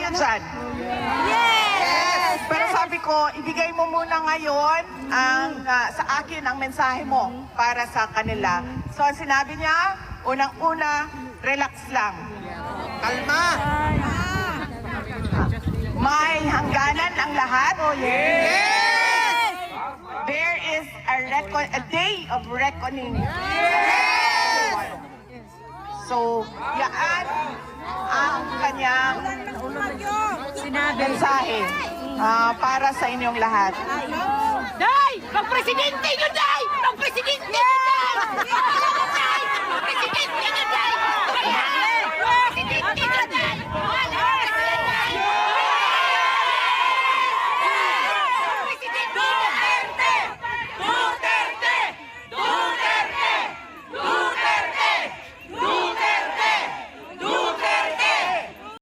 kayo dyan? Yes! Pero sabi ko, ibigay mo muna ngayon sa akin ang mensahe mo para sa kanila. So, ang sinabi niya, unang-una, relax lang. Kalma! May hangganan ang lahat. Yes! There is a day of reckoning. So, yaan ang kanyang mensahe para sa inyong lahat. Day! Pag-presidente nyo, Day! Pag-presidente nyo, Day! Pag-presidente nyo, Day! Presidente